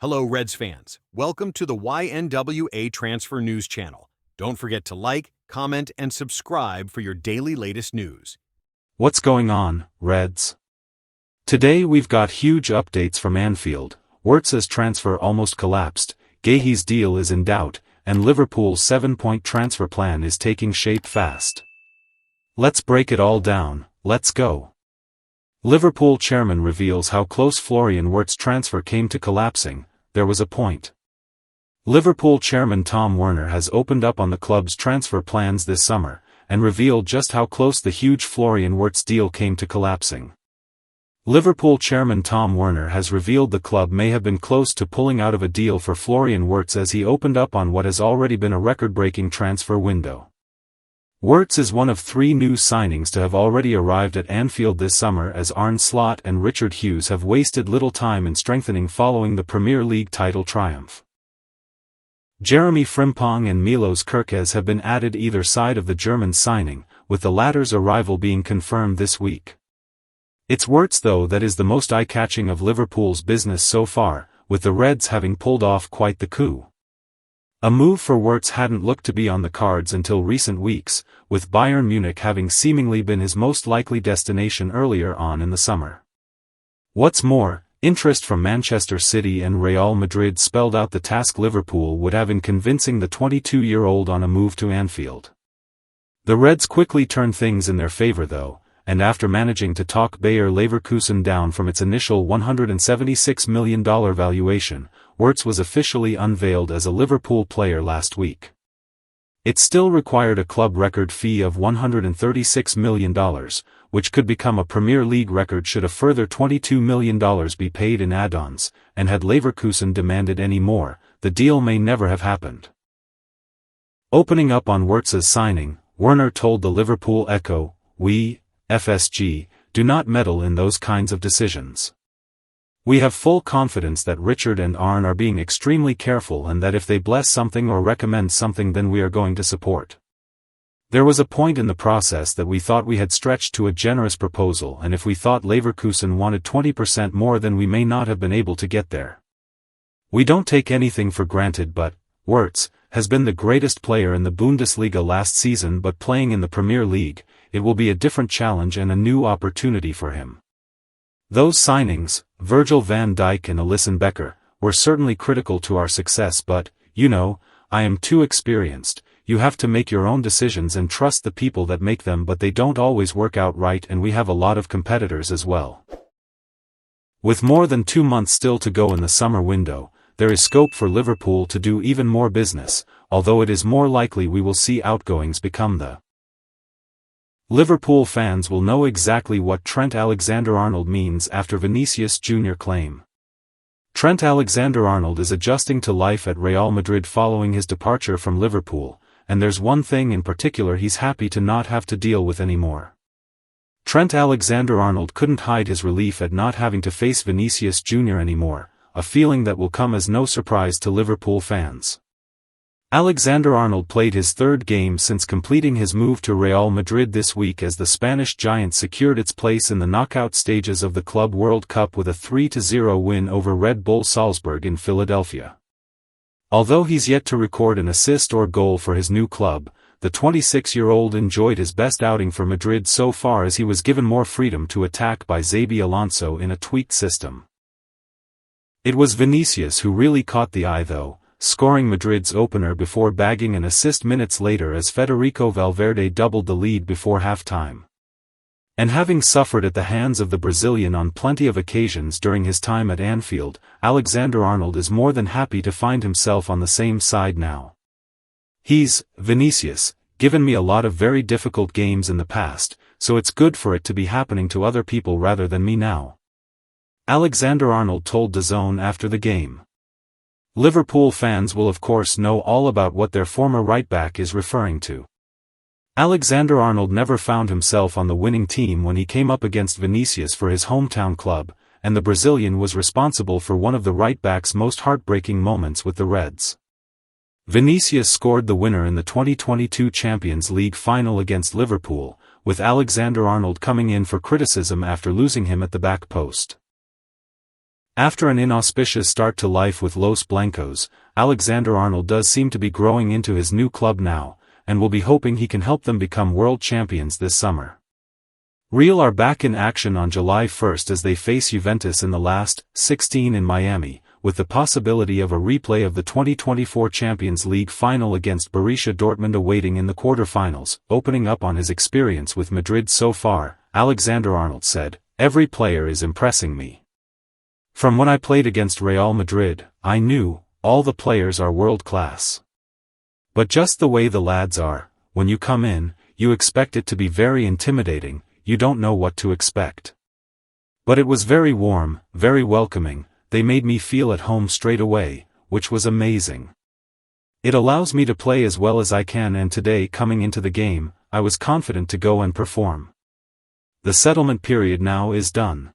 Hello, Reds fans. Welcome to the YNWA Transfer News Channel. Don't forget to like, comment, and subscribe for your daily latest news. What's going on, Reds? Today we've got huge updates from Anfield. Wirtz's transfer almost collapsed, Guehi's deal is in doubt, and Liverpool's 7-point transfer plan is taking shape fast. Let's break it all down, let's go. Liverpool chairman reveals how close Florian Wirtz's transfer came to collapsing. There was a point. Liverpool chairman Tom Werner has opened up on the club's transfer plans this summer, and revealed just how close the huge Florian Wirtz deal came to collapsing. Liverpool chairman Tom Werner has revealed the club may have been close to pulling out of a deal for Florian Wirtz as he opened up on what has already been a record-breaking transfer window. Wirtz is one of 3 new signings to have already arrived at Anfield this summer, as Arne Slot and Richard Hughes have wasted little time in strengthening following the Premier League title triumph. Jeremy Frimpong and Milos Kerkez have been added either side of the German signing, with the latter's arrival being confirmed this week. It's Wirtz though that is the most eye-catching of Liverpool's business so far, with the Reds having pulled off quite the coup. A move for Wirtz hadn't looked to be on the cards until recent weeks, with Bayern Munich having seemingly been his most likely destination earlier on in the summer. What's more, interest from Manchester City and Real Madrid spelled out the task Liverpool would have in convincing the 22-year-old on a move to Anfield. The Reds quickly turned things in their favour though, and after managing to talk Bayer Leverkusen down from its initial $176 million valuation, Wirtz was officially unveiled as a Liverpool player last week. It still required a club record fee of $136 million, which could become a Premier League record should a further $22 million be paid in add-ons, and had Leverkusen demanded any more, the deal may never have happened. Opening up on Wirtz's signing, Werner told the Liverpool Echo, "We, FSG, do not meddle in those kinds of decisions. We have full confidence that Richard and Arne are being extremely careful and that if they bless something or recommend something then we are going to support. There was a point in the process that we thought we had stretched to a generous proposal, and if we thought Leverkusen wanted 20% more then we may not have been able to get there. We don't take anything for granted, but Wirtz has been the greatest player in the Bundesliga last season, but playing in the Premier League, it will be a different challenge and a new opportunity for him. Those signings, Virgil van Dijk and Alisson Becker, were certainly critical to our success, but, you know, I am too experienced. You have to make your own decisions and trust the people that make them, but they don't always work out right, and we have a lot of competitors as well." With more than 2 months still to go in the summer window, there is scope for Liverpool to do even more business, although it is more likely we will see outgoings become the. Liverpool fans will know exactly what Trent Alexander-Arnold means after Vinicius Jr. claim. Trent Alexander-Arnold is adjusting to life at Real Madrid following his departure from Liverpool, and there's one thing in particular he's happy to not have to deal with anymore. Trent Alexander-Arnold couldn't hide his relief at not having to face Vinicius Jr. anymore, a feeling that will come as no surprise to Liverpool fans. Alexander-Arnold played his 3rd game since completing his move to Real Madrid this week as the Spanish giant secured its place in the knockout stages of the Club World Cup with a 3-0 win over Red Bull Salzburg in Philadelphia. Although he's yet to record an assist or goal for his new club, the 26-year-old enjoyed his best outing for Madrid so far as he was given more freedom to attack by Xabi Alonso in a tweaked system. It was Vinicius who really caught the eye though, scoring Madrid's opener before bagging an assist minutes later as Federico Valverde doubled the lead before half-time. And having suffered at the hands of the Brazilian on plenty of occasions during his time at Anfield, Alexander-Arnold is more than happy to find himself on the same side now. He's, "Vinicius, given me a lot of very difficult games in the past, so it's good for it to be happening to other people rather than me now," Alexander-Arnold told DAZN after the game. Liverpool fans will of course know all about what their former right-back is referring to. Alexander-Arnold never found himself on the winning team when he came up against Vinicius for his hometown club, and the Brazilian was responsible for one of the right-back's most heartbreaking moments with the Reds. Vinicius scored the winner in the 2022 Champions League final against Liverpool, with Alexander-Arnold coming in for criticism after losing him at the back post. After an inauspicious start to life with Los Blancos, AlexanderArnold does seem to be growing into his new club now, and will be hoping he can help them become world champions this summer. Real are back in action on July 1st as they face Juventus in the last 16 in Miami, with the possibility of a replay of the 2024 Champions League final against Borussia Dortmund awaiting in the quarter-finals. Opening up on his experience with Madrid so far, AlexanderArnold said, "Every player is impressing me. From when I played against Real Madrid, I knew, all the players are world-class. But just the way the lads are, when you come in, you expect it to be very intimidating, you don't know what to expect. But it was very warm, very welcoming, they made me feel at home straight away, which was amazing. It allows me to play as well as I can, and today coming into the game, I was confident to go and perform. The settlement period now is done.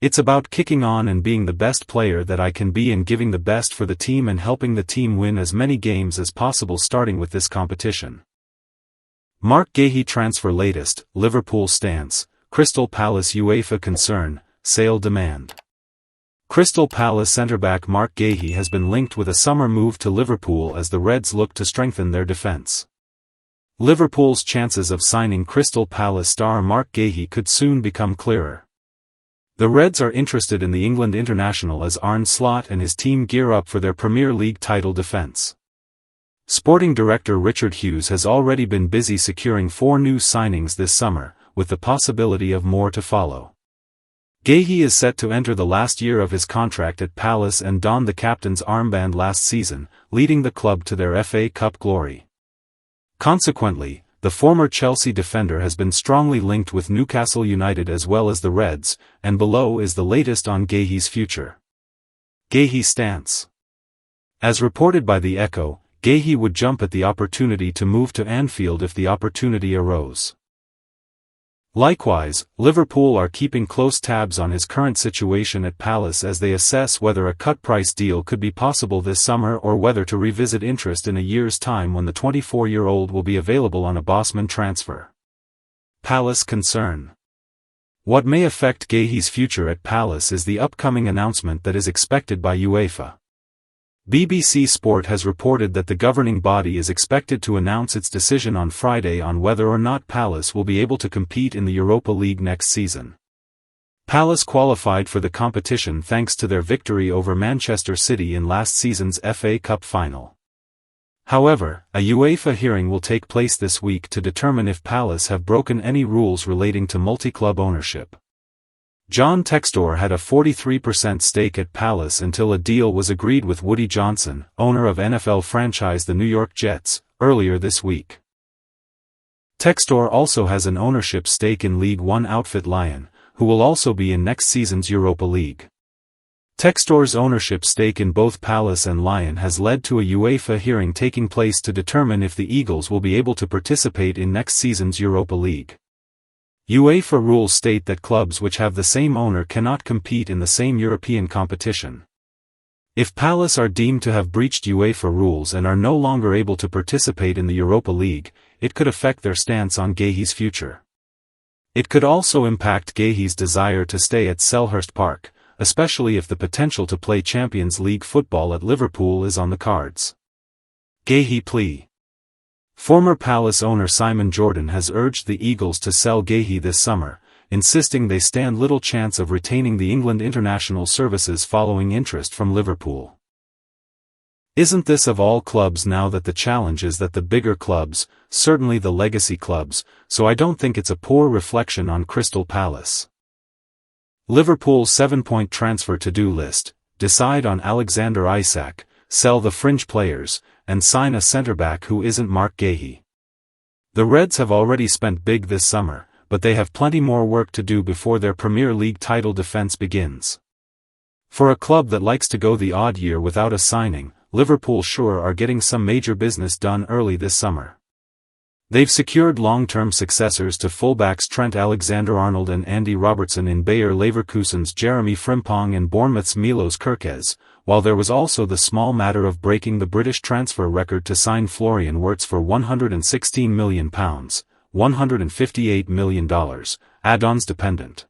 It's about kicking on and being the best player that I can be and giving the best for the team and helping the team win as many games as possible starting with this competition." Mark Guehi transfer latest, Liverpool stance, Crystal Palace UEFA concern, sale demand. Crystal Palace centre-back Mark Guehi has been linked with a summer move to Liverpool as the Reds look to strengthen their defence. Liverpool's chances of signing Crystal Palace star Mark Guehi could soon become clearer. The Reds are interested in the England international as Arne Slot and his team gear up for their Premier League title defence. Sporting director Richard Hughes has already been busy securing 4 new signings this summer, with the possibility of more to follow. Guehi is set to enter the last year of his contract at Palace and don the captain's armband last season, leading the club to their FA Cup glory. Consequently, the former Chelsea defender has been strongly linked with Newcastle United as well as the Reds, and below is the latest on Guehi's future. Guehi stance. As reported by the Echo, Guehi would jump at the opportunity to move to Anfield if the opportunity arose. Likewise, Liverpool are keeping close tabs on his current situation at Palace as they assess whether a cut-price deal could be possible this summer or whether to revisit interest in a year's time when the 24-year-old will be available on a Bosman transfer. Palace concern. What may affect Guehi's future at Palace is the upcoming announcement that is expected by UEFA. BBC Sport has reported that the governing body is expected to announce its decision on Friday on whether or not Palace will be able to compete in the Europa League next season. Palace qualified for the competition thanks to their victory over Manchester City in last season's FA Cup final. However, a UEFA hearing will take place this week to determine if Palace have broken any rules relating to multi-club ownership. John Textor had a 43% stake at Palace until a deal was agreed with Woody Johnson, owner of NFL franchise the New York Jets, earlier this week. Textor also has an ownership stake in League One outfit Lyon, who will also be in next season's Europa League. Textor's ownership stake in both Palace and Lyon has led to a UEFA hearing taking place to determine if the Eagles will be able to participate in next season's Europa League. UEFA rules state that clubs which have the same owner cannot compete in the same European competition. If Palace are deemed to have breached UEFA rules and are no longer able to participate in the Europa League, it could affect their stance on Guehi's future. It could also impact Guehi's desire to stay at Selhurst Park, especially if the potential to play Champions League football at Liverpool is on the cards. Guehi plea. Former Palace owner Simon Jordan has urged the Eagles to sell Guehi this summer, insisting they stand little chance of retaining the England international services following interest from Liverpool. Isn't this of all clubs now that the challenge is that the bigger clubs, certainly the legacy clubs, so I don't think it's a poor reflection on Crystal Palace. Liverpool's 7-point transfer to-do list: decide on Alexander Isak, sell the fringe players, and sign a centre-back who isn't Mark Guehi. The Reds have already spent big this summer, but they have plenty more work to do before their Premier League title defence begins. For a club that likes to go the odd year without a signing, Liverpool sure are getting some major business done early this summer. They've secured long-term successors to fullbacks Trent Alexander-Arnold and Andy Robertson in Bayer Leverkusen's Jeremy Frimpong and Bournemouth's Milos Kerkez, while there was also the small matter of breaking the British transfer record to sign Florian Wirtz for £116 million, $158 million, add-ons dependent.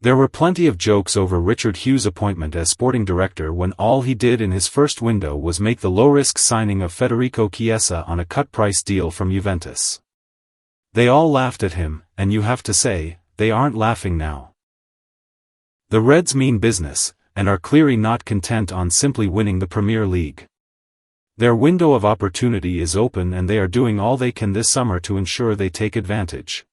There were plenty of jokes over Richard Hughes' appointment as sporting director when all he did in his first window was make the low-risk signing of Federico Chiesa on a cut-price deal from Juventus. They all laughed at him, and you have to say, they aren't laughing now. The Reds mean business, and are clearly not content on simply winning the Premier League. Their window of opportunity is open and they are doing all they can this summer to ensure they take advantage.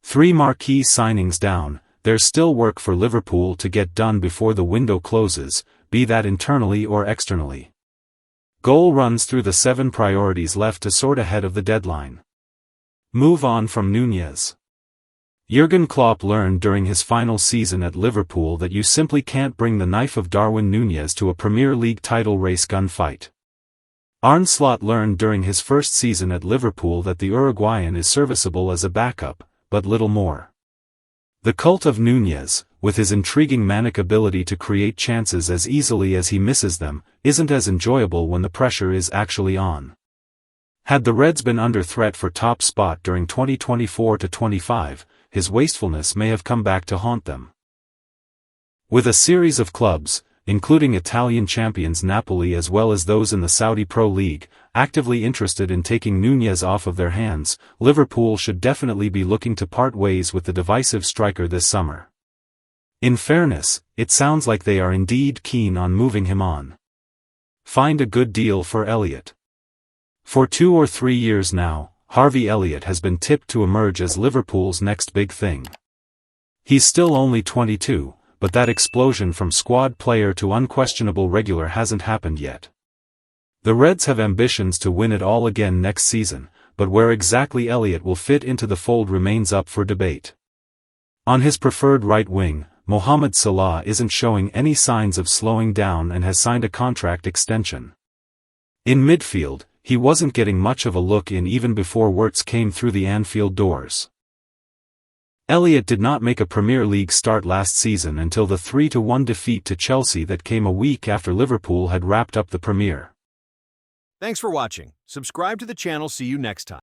3 marquee signings down, there's still work for Liverpool to get done before the window closes, be that internally or externally. Goal runs through the 7 priorities left to sort ahead of the deadline. Move on from Nunez. Jurgen Klopp learned during his final season at Liverpool that you simply can't bring the knife of Darwin Nunez to a Premier League title race gunfight. Arne Slot learned during his first season at Liverpool that the Uruguayan is serviceable as a backup, but little more. The cult of Nunez, with his intriguing manic ability to create chances as easily as he misses them, isn't as enjoyable when the pressure is actually on. Had the Reds been under threat for top spot during 2024-25, his wastefulness may have come back to haunt them. With a series of clubs, including Italian champions Napoli as well as those in the Saudi Pro League, actively interested in taking Nunez off of their hands, Liverpool should definitely be looking to part ways with the divisive striker this summer. In fairness, it sounds like they are indeed keen on moving him on. Find a good deal for Elliott. For 2 or 3 years now, Harvey Elliott has been tipped to emerge as Liverpool's next big thing. He's still only 22, but that explosion from squad player to unquestionable regular hasn't happened yet. The Reds have ambitions to win it all again next season, but where exactly Elliott will fit into the fold remains up for debate. On his preferred right wing, Mohamed Salah isn't showing any signs of slowing down and has signed a contract extension. In midfield, he wasn't getting much of a look in even before Wirtz came through the Anfield doors. Elliott did not make a Premier League start last season until the 3-1 defeat to Chelsea that came a week after Liverpool had wrapped up the Premier. Thanks for watching. Subscribe to the channel. See you next time.